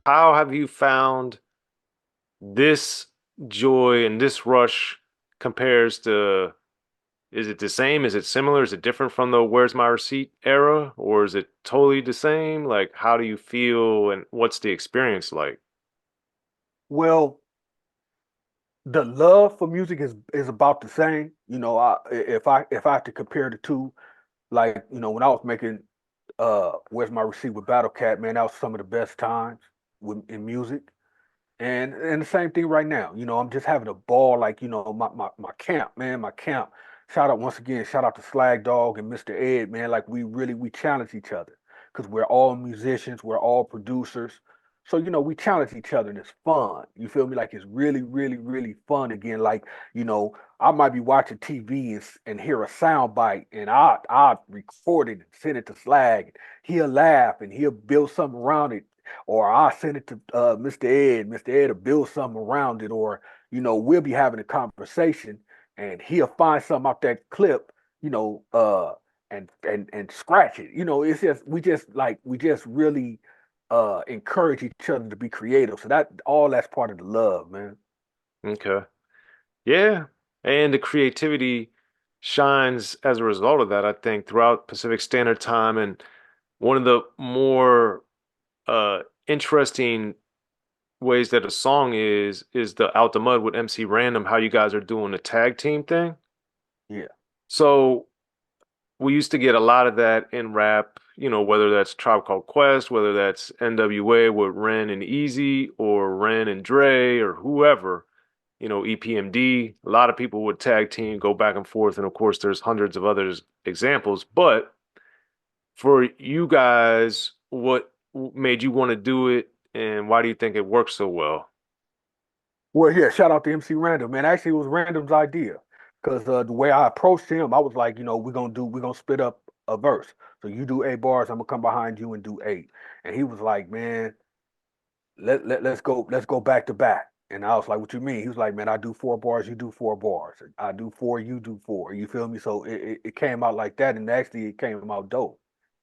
how have you found this joy and this rush compares to, is it the same? Is it similar? Is it different from the Where's My Receipt era? Or is it totally the same? Like, how do you feel and what's the experience like? Well, the love for music is about the same. If I have to compare the two, like, when I was making Where's My Receipt with Battle Cat, man, that was some of the best times in music. And the same thing right now. I'm just having a ball, like, my camp, man, my camp. Shout out once again, shout out to Slag Dog and Mr. Ed, man. Like we challenge each other because we're all musicians, we're all producers. So, we challenge each other and it's fun. You feel me? Like it's really, really, really fun again. Like, I might be watching TV and hear a sound bite and I record it and send it to Slag. He'll laugh and he'll build something around it, or I send it to Mr. Ed. Mr. Ed will build something around it, or we'll be having a conversation, and he'll find something out that clip, you know, uh, and scratch it. It's just we just really encourage each other to be creative. So that's part of the love, man. Okay. Yeah. And the creativity shines as a result of that, I think, throughout Pacific Standard Time. And one of the more interesting ways that a song is the Out the Mud with MC Random, how you guys are doing the tag team thing. Yeah. So we used to get a lot of that in rap, whether that's Tribe Called Quest, whether that's N.W.A with Ren and Eazy or Ren and Dre or whoever, EPMD. A lot of people would tag team, go back and forth, and of course there's hundreds of other examples. But for you guys, what made you want to do it, and why do you think it works so well? Well, yeah, shout out to MC Random, man. Actually, it was Random's idea because the way I approached him, I was like, we're gonna split up a verse. So you do 8 bars, I'm gonna come behind you and do eight. And he was like, man, let's go back to back. And I was like, what you mean? He was like, man, I do 4 bars, you do 4 bars. I do four, you do four. You feel me? So it came out like that, and actually it came out dope.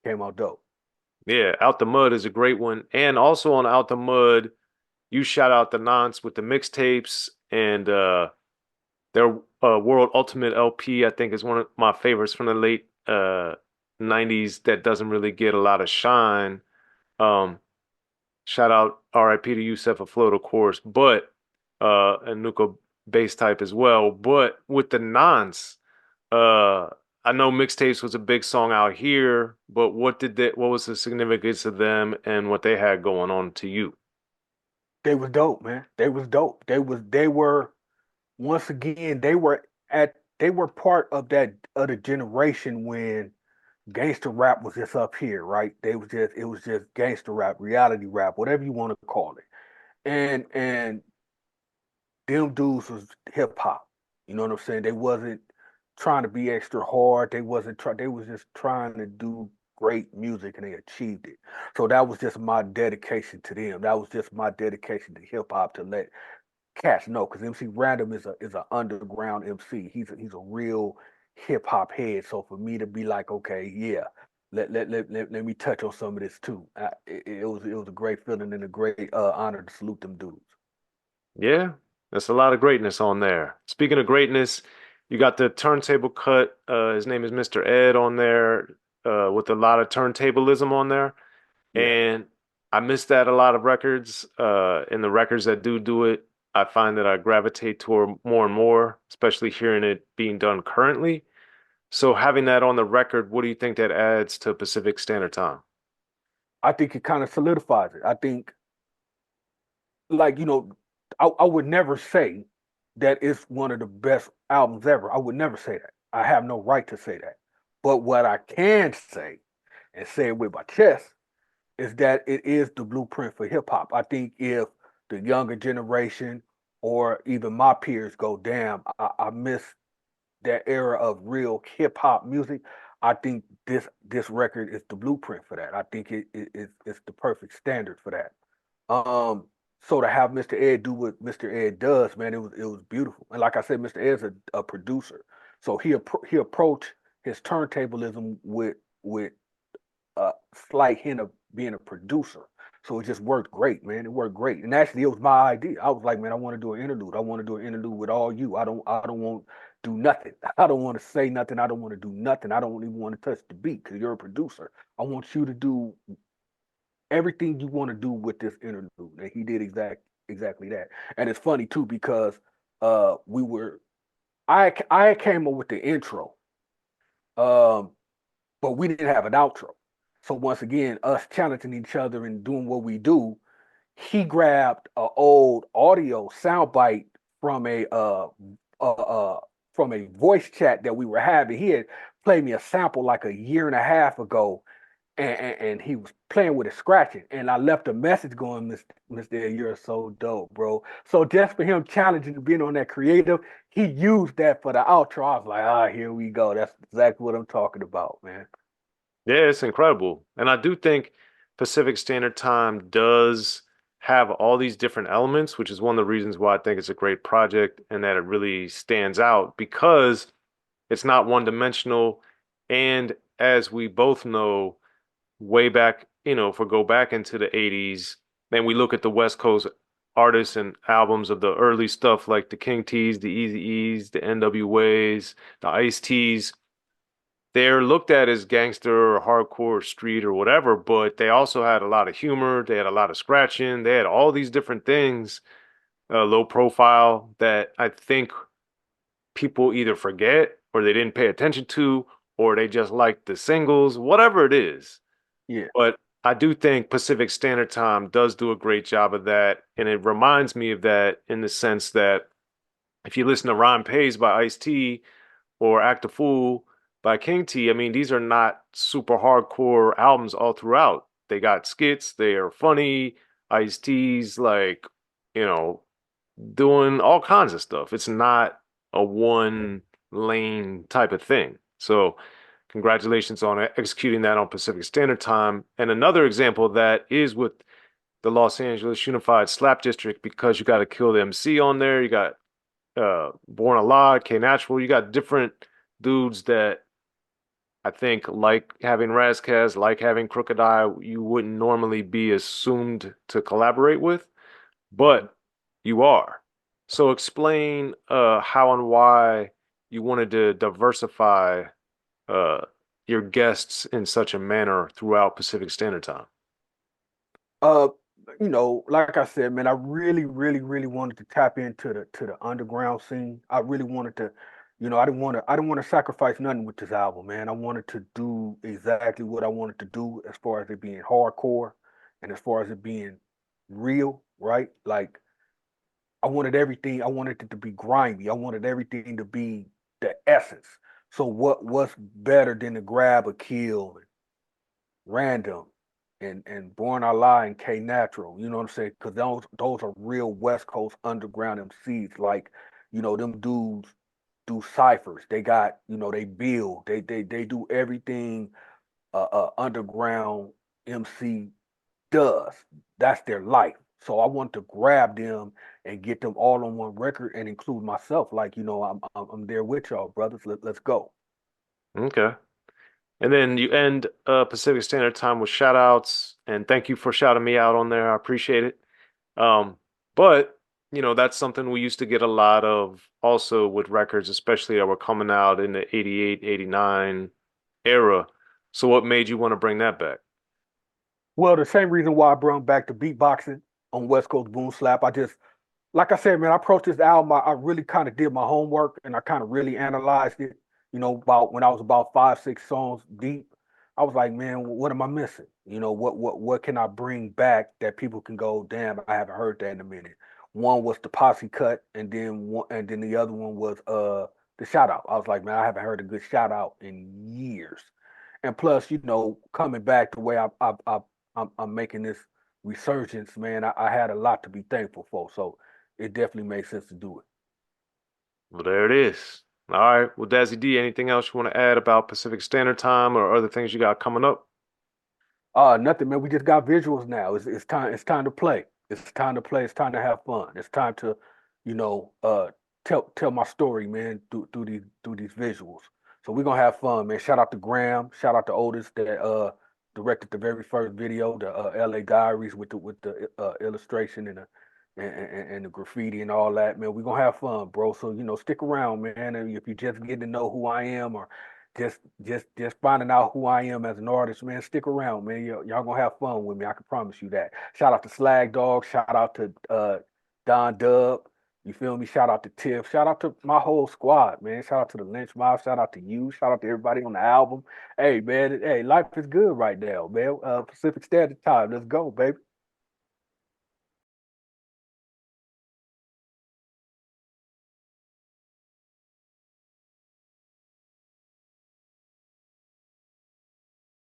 Came out dope. Yeah, Out the Mud is a great one. And also on Out the Mud, you shout out the Nonce with the mixtapes and their World Ultimate LP, I think is one of my favorites from the late 90s that doesn't really get a lot of shine. Um, Shout out RIP to Yusef Afloat, of course, but and Nuka bass type as well. But with the Nonce, uh, I know mixtapes was a big song out here, but what was the significance of them and what they had going on to you? They was dope, man. They was dope. They were once again, they were part of that other generation when gangster rap was just up here, right? It was just gangster rap, reality rap, whatever you want to call it. And them dudes was hip hop. You know what I'm saying? They wasn't trying to be extra hard. They was just trying to do great music and they achieved it. So that was just my dedication to them. That was just my dedication to hip hop to let cats know, because MC Random is a underground MC. He's a real hip hop head. So for me to be like, okay, yeah, let me touch on some of this too. It was a great feeling and a great honor to salute them dudes. Yeah, there's a lot of greatness on there. Speaking of greatness, you got the turntable cut. His name is Mr. Ed on there, with a lot of turntablism on there. Yeah. And I miss that a lot of records. And the records that do it, I find that I gravitate toward more and more, especially hearing it being done currently. So having that on the record, what do you think that adds to Pacific Standard Time? I think it kind of solidifies it. I think, like, I would never say that it's one of the best albums ever. I would never say that. I have no right to say that. But what I can say, and say it with my chest, is that it is the blueprint for hip hop. I think if the younger generation or even my peers go, damn, I miss that era of real hip hop music. I think this record is the blueprint for that. I think it's the perfect standard for that. Um, so to have Mr. Ed do what Mr. Ed does, man, it was beautiful. And like I said, Mr. Ed's a producer, so he approached his turntablism with a slight hint of being a producer. So it just worked great, man. It worked great. And actually it was my idea. I was like, man, I want to do an interlude. I want to do an interlude with all you. I don't want to do nothing. I don't want to say nothing. I don't want to do nothing. I don't even want to touch the beat because you're a producer. I want you to do everything you want to do with this interlude. And he did exactly that. And it's funny too because we were I came up with the intro. Um but we didn't have an outro. So once again, us challenging each other and doing what we do, he grabbed an old audio soundbite from uh from a voice chat that we were having. He had played me a sample like a year and a half ago, and he was playing with it, scratching. And I left a message going, Mr. You're so dope, bro. So just for him challenging and being on that creative, he used that for the outro. I was like, here we go. That's exactly what I'm talking about, man. Yeah, it's incredible. And I do think Pacific Standard Time does have all these different elements, which is one of the reasons why I think it's a great project and that it really stands out because it's not one dimensional. And as we both know, way back, if we go back into the 80s, then we look at the West Coast artists and albums of the early stuff like the King T's, the Eazy-E's, the N.W.A's, the Ice T's. They're looked at as gangster or hardcore or street or whatever, but they also had a lot of humor. They had a lot of scratching. They had all these different things, low profile that I think people either forget or they didn't pay attention to, or they just like the singles, whatever it is. Yeah. But I do think Pacific Standard Time does do a great job of that. And it reminds me of that in the sense that if you listen to Rhyme Pays by Ice-T, or Act a Fool by King T. I mean, these are not super hardcore albums all throughout. They got skits, they are funny, Ice T's like, you know, doing all kinds of stuff. It's not a one lane type of thing. So, congratulations on executing that on Pacific Standard Time. And another example of that is with the Los Angeles Unified Slap District because you got to kill the MC on there. You got Born Alive, K Natural. You got different dudes that I think like having Razkaz, like having Crooked Eye, you wouldn't normally be assumed to collaborate with, Mhm. but you are. So explain how and why you wanted to diversify uh, your guests in such a manner throughout Pacific Standard Time. Uh, like I said, man, I really, really, really wanted to tap into the underground scene. I really wanted to, I didn't want to sacrifice nothing with this album, man. I wanted to do exactly what I wanted to do as far as it being hardcore and as far as it being real, right? Like I wanted everything, I wanted it to be grimy. I wanted everything to be the essence. So what's better than to grab a kill Random and Born Allah and K Natural, you know what I'm saying? Because those are real West Coast underground MCs. Like, them dudes do ciphers. They got, they build. They do everything underground MC does. That's their life. So I want to grab them and get them all on one record and include myself. Like, I'm there with y'all, brothers. Let's go. Okay. And then you end Pacific Standard Time with shout outs and thank you for shouting me out on there. I appreciate it. Um, but that's something we used to get a lot of also with records, especially that were coming out in the 88, 89 era. So what made you want to bring that back? Well, the same reason why I brought back the beatboxing on West Coast Boom Slap. Like I said, man, I approached this album. I really kind of did my homework and I kind of really analyzed it. About when I was about 5, 6 songs deep, I was like, man, what am I missing? What can I bring back that people can go, damn, I haven't heard that in a minute. One was the posse cut, and then the other one was the shout out. I was like, man, I haven't heard a good shout out in years. And plus, coming back the way I'm making this resurgence, man, I had a lot to be thankful for. So it definitely makes sense to do it. Well, there it is. All right. Well, Dazzie D, anything else you want to add about Pacific Standard Time or other things you got coming up? Nothing, man. We just got visuals now. It's time. It's time to play. It's time to play. It's time to have fun. It's time to, you know, uh, tell my story, man, through these visuals. So we're gonna have fun, man. Shout out to Graham. Shout out to Otis that directed the very first video, the L.A. Diaries, with the illustration and the graffiti and all that. Man, we're gonna have fun, bro. So stick around, man. And if you just getting to know who I am, or just finding out who I am as an artist, man, stick around, man. Y'all gonna have fun with me. I can promise you that. Shout out to Slag Dog. Shout out to Don Dub. You feel me? Shout out to Tiff. Shout out to my whole squad, man. Shout out to the Lynch Mob. Shout out to you. Shout out to everybody on the album. Hey, man. Hey, life is good right now, man. Pacific Standard Time. Let's go, baby.